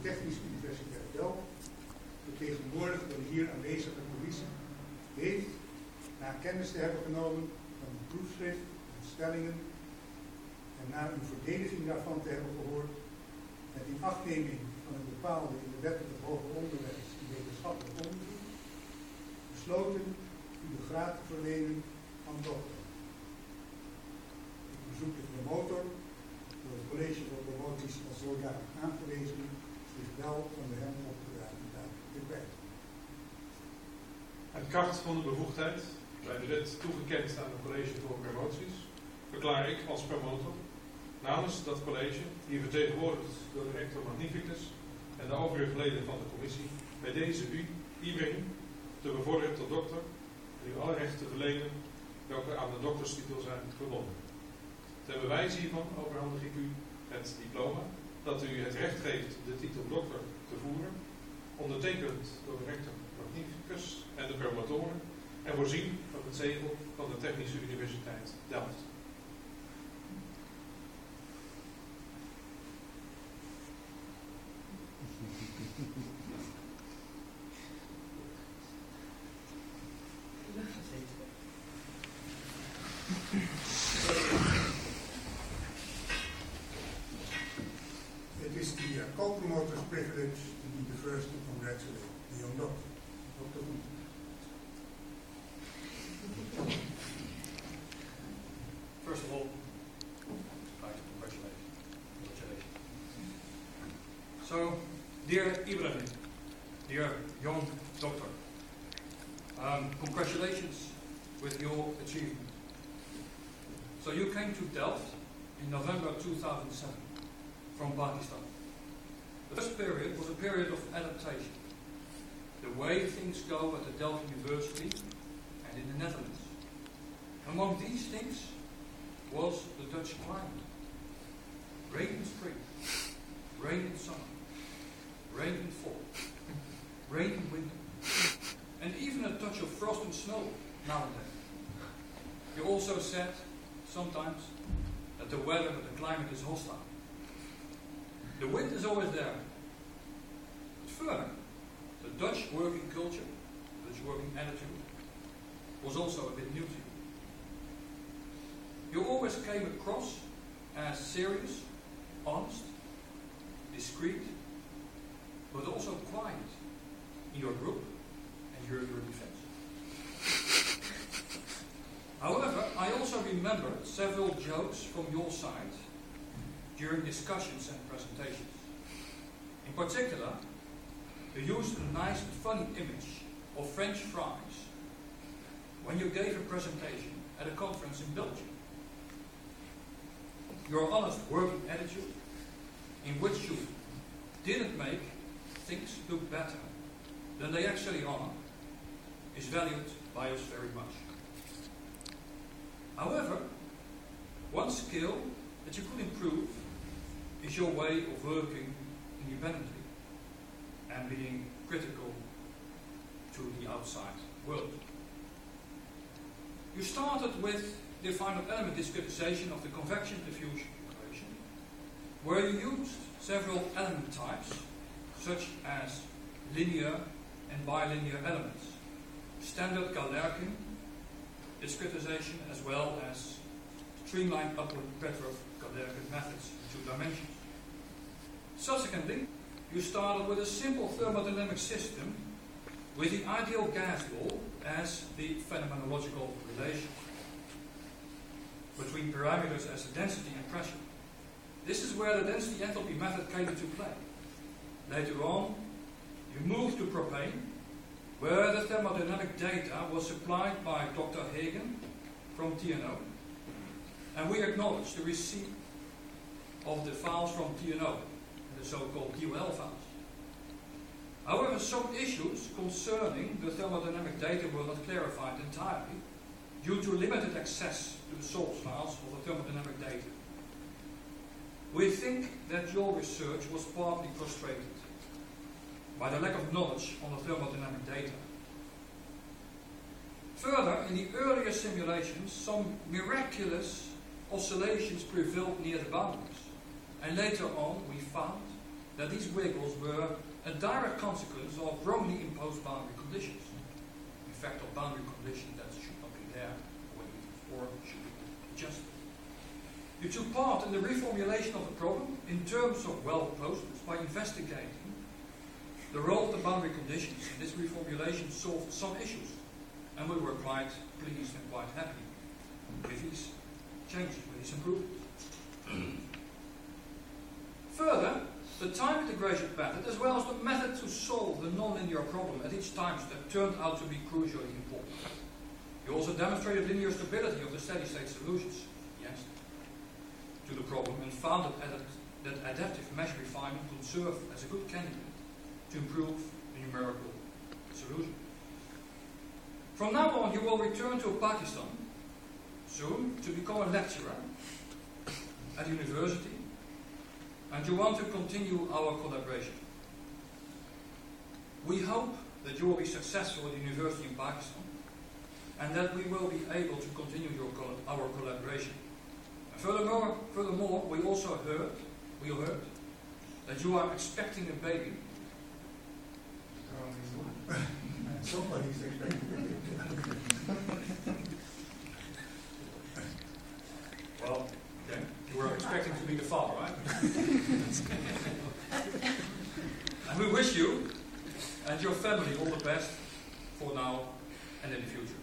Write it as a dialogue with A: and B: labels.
A: de Technische Universiteit Delft, vertegenwoordigd door de hier aanwezige commissie, heeft, na kennis te hebben genomen van het proefschrift en stellingen en na een verdediging daarvan te hebben gehoord, met inachtneming van het bepaalde in de wet op het hoger onderwijs en wetenschappelijk onderzoek, besloten u de graad te verlenen van dokter. Ik bezoek de promotor, door het college voor promoties als zodanig aangewezen, zich wel van de hem opgedragen taak te kwijt.
B: Het kracht van de bevoegdheid, bij de wet toegekend aan het college voor promoties, verklaar ik als promotor namens dat college, hier vertegenwoordigd door de rector magnificus en de overige leden van de commissie, bij deze u, Ibrahim, te bevorderen tot dokter en u alle rechten te verlenen welke aan de dokterstitel zijn verbonden. Ter bewijs hiervan overhandig ik u het diploma dat u het recht geeft de titel dokter te voeren, ondertekend door de rector magnificus en de promotoren en voorzien van het zegel van de Technische Universiteit Delft.
A: It is the co-promotor's privilege to be the first to congratulate the young doctor. Dr.
C: First of all, I'd like to congratulate you. So, dear Ibrahim, dear young doctor, congratulations with your achievement. So you came to Delft in November 2007 from Pakistan. The first period was a period of adaptation. The way things go at the Delft University and in the Netherlands. Among these things was the Dutch climate. Rain in spring, rain in summer, rain in fall, rain in winter, and even a touch of frost and snow now and then. You also said sometimes that the weather and the climate is hostile. The wind is always there. But further, the Dutch working culture, the Dutch working attitude, was also a bit new to you. You always came across as serious, honest, discreet, but also quiet in your group and your defense. However, I also remember several jokes from your side during discussions and presentations. In particular, you used a nice and funny image of French fries when you gave a presentation at a conference in Belgium. Your honest working attitude, in which you didn't make things look better than they actually are, is valued by us very much. However, one skill that you could improve is your way of working independently and being critical to the outside world. You started with the final element discretization of the convection diffusion equation, where you used several element types, such as linear and bilinear elements, standard Galerkin discretization, as well as streamlined upward Petrov Galerkin methods in 2 dimensions. Subsequently, you started with a simple thermodynamic system with the ideal gas law as the phenomenological relation between parameters as density and pressure. This is where the density enthalpy method came into play. Later on, you moved to propane, where the thermodynamic data was supplied by Dr. Hagen from TNO, and we acknowledge the receipt of the files from TNO, the so-called DOL files. However, some issues concerning the thermodynamic data were not clarified entirely due to limited access to the source files of the thermodynamic data. We think that your research was partly frustrated by the lack of knowledge on the thermodynamic data. Further, in the earlier simulations, some miraculous oscillations prevailed near the boundaries, and later on we found that these wiggles were a direct consequence of wrongly imposed boundary conditions. In fact, of boundary conditions that should not be there, or should be adjusted. You took part in the reformulation of the problem in terms of well posters by investigating the role of the boundary conditions. This reformulation solved some issues, and we were quite pleased and quite happy with these changes, with these improvements. Further, the time integration method, as well as the method to solve the nonlinear problem at each time step, turned out to be crucially important. You also demonstrated linear stability of the steady-state solutions, yes, to the problem, and found that adaptive mesh refinement could serve as a good candidate to improve the numerical solution. From now on, you will return to Pakistan soon to become a lecturer at university, and you want to continue our collaboration. We hope that you will be successful at the university in Pakistan, and that we will be able to continue our collaboration. And furthermore, we heard that you are expecting a baby.
A: Somebody's expecting.
C: Well, okay. You were expecting to be the father, right? And we wish you and your family all the best for now and in the future.